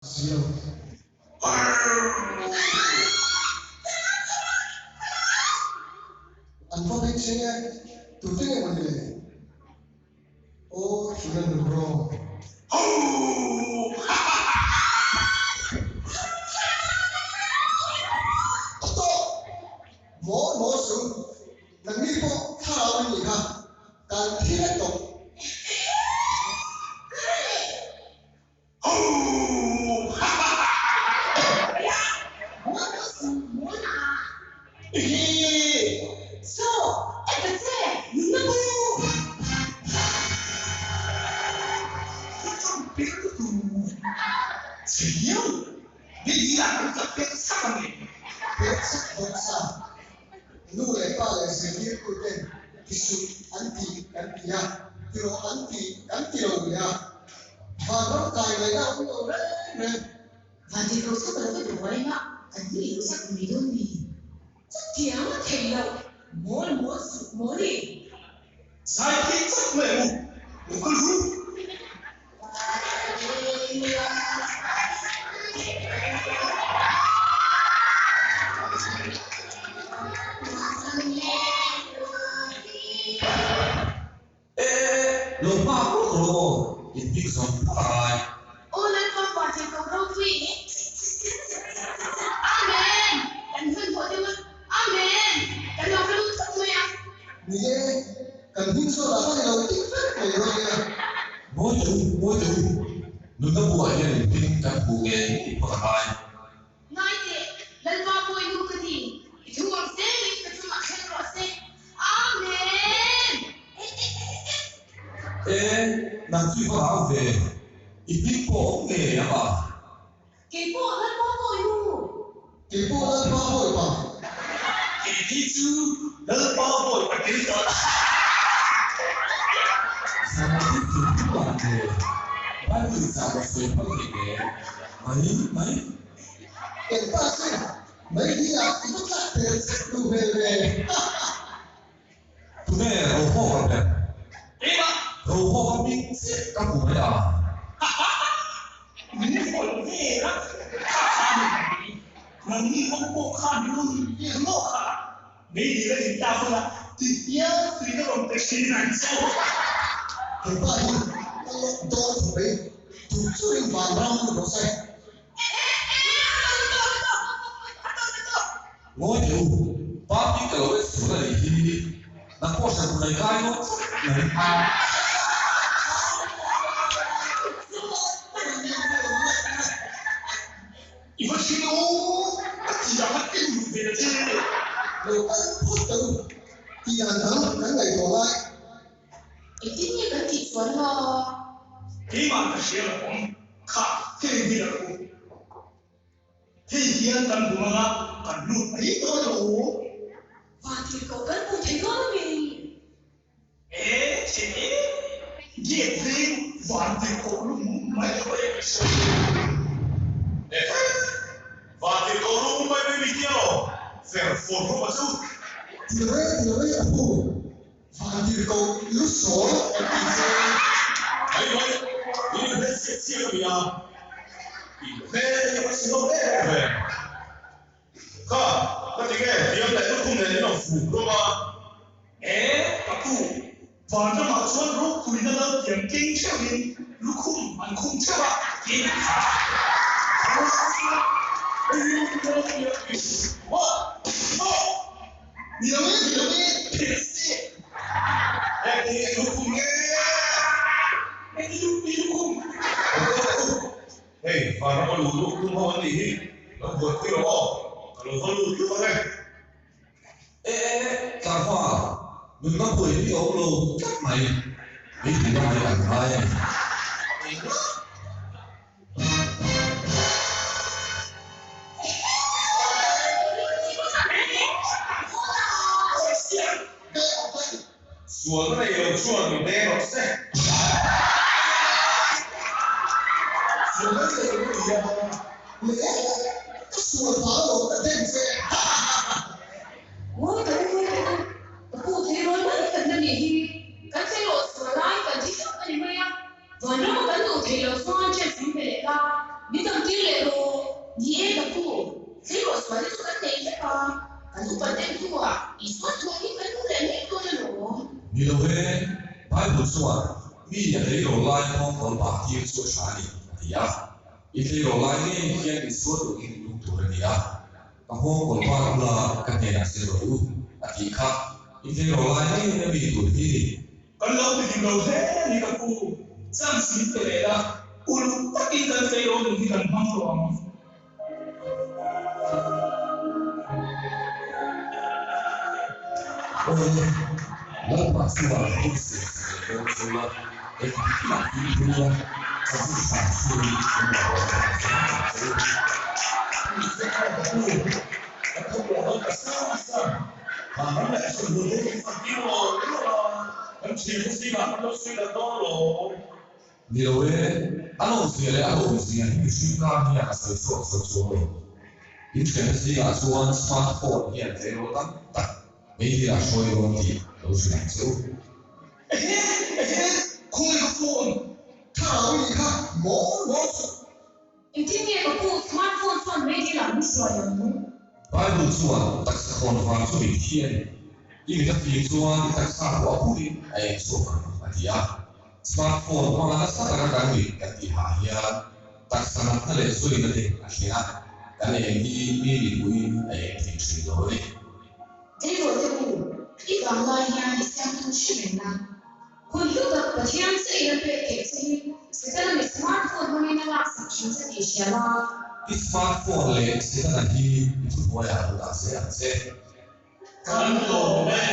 Siêu. Anh có biết gì nghe? Tôi thích nghe vấn đề. Ô, chúng ta được rồi. Mỗi sự là nghĩ có thao lên gì cả. Càng thiết tục. Nure pale sentir kuten kisu anti ya pero anti lo ya mà cài lại ra cũng đâu đấy nè và thì tôi sắp tới cái buổi anh ạ anh nghĩ tôi sắp mình đơn gì chắc kéo nó thành đâu mỗi đi sai khi chắc mẹ một con rú lột ba quốc rồi nhìn biết sống phải ôi lên con quả thì cầu đâu quỷ amen anh hơn hội tiêu amen anh làm luôn xong rồi à nghe cần tin số là phải đầu tiên phải rồi mỗi chủ người ta buổi này tin các phụ nghe phải nói thế lên con vui luôn cái gì chúng con sẽ đi cái chúng mà khen rồi sẽ amen nàng suy phá về ít biết bộ nghề à bà cái bộ lên con vui luôn cái bộ lên ba hồi mà thì đi chứ đỡ bao hồi phải kiến tớ sao mà biết chuyện các bạn nghề ba người sao mà xuyên không thể nghề mấy cái ta sẽ mấy đi à cũng có tiền đủ về tụi này rồi hô gặp đẹp thế mà rồi hô gặp biết các phụ mấy à nhữngคนนี่นะมันมีคนโกงข้ามอยู่ที่โลกค่ะไม่ดีเลยถึงตาคนละที่เยอะสุดก็ลงไปชี้หนังโซ่ cái ba đi nó đo thủ đấy thủ chui vào rong của nó xe ngôi chủ ba biết cái lối xuống này thì nó có sự này gai nó này 이거 신호 지나가 땡기면 되지 rồi ta hút từ thì hàng tháng cái ngày còn lại cái chính như cái chị xuân lo 이만 다시는 카 헤비라고 헤비한 단 부마가 간루 아이 떠요 và thì cậu cất một thấy con mình 에 이게 완전 고루 많이 걸렸어 và thì cầu luôn bay bên mình theo phải phồn không mà chút thì đấy là phụ và thì cầu lúc số ấy vậy như thế sẽ chia được nhà thì thế thì phải xin lỗi đấy về có thì cái điều này nó không nên nó phụ đâu mà các cụ và nó mà xuân lúc tuổi nó lớn điểm kinh theo mình lúc không theo bạn kinh thì đấy Em lúc không nghe em lúc không hey và nó có lùi lúc không có gì đi nó vượt cái đó nó có lùi cái đó đây cảm hoa đừng có quên đi ống lô chắc mày biết thì nó phải làm thay xuống cái này chuồn mình đen nó sẽ rồi đấy là cái gì lẽ cái xuồng phá rồi đã thêm xe ôi cái cụ thể rồi đấy cần là gì cái xe lột sửa lại cần chỉ sắp cái này rồi nó có cái cụ thể là xoan trên xuống về là biết thằng kia lệ đồ nhé là phụ thế rồi xóa đi số cái này chứ mà cái lúc bận đêm thua ý xóa thua đi cái lúc đêm hết thôi rồi vì đâu hết bài bút xóa mi nhà thấy đồ lai không còn bạc kia xóa trả đi thì à ít thấy đồ lai này kia bị xóa được in đúng tuổi này à các hôm còn qua là cái này là sẽ rồi thì khác ít thấy đồ lai này nó bị tuổi gì còn lâu thì tìm đầu thế thì các cụ sang xí tệ là ulu tất nhiên cần thấy đồ thì cần hoang loạn lớp bác sĩ là không sử dụng số là để làm gì cũng là trong cái sản xuất của nó không có hơn cả sao mà nó lại sử dụng cái phần tiêu rồi nó chỉ có gì mà nó suy là to rồi điều ấy anh không suy là anh không suy là những suy cảm như là sự số rồi những cái gì là số smartphone hiện tại nó tăng tăng mấy thì là soi luôn thì đâu suy nghĩ xấu khôi phone thảo gì khác mỏ em tin nghe có phụ smartphone phone mấy cái làm soi rồi bài bút xóa tất cả con vàng số bình thiên những cái phim xóa những cái sản phẩm phụ đi ai số mà thì à smartphone mà nó sát ra cái gì cái thì hạ ya tất cả nó là số những cái gì à cái này đi đi ai thì suy rồi thế rồi thì phụ ít vàng lai nhà đi xem thông讯làคนที่แบบประเทศเสียเป็นเอกสิสิ่งที่มีสมาร์ทโฟนมันไม่น่าสักชิ้นจะดีเชียว cái smartphoneเลยสิ่งนั้นที่ทุกคนอยากรู้จักเสีย กันโดแม่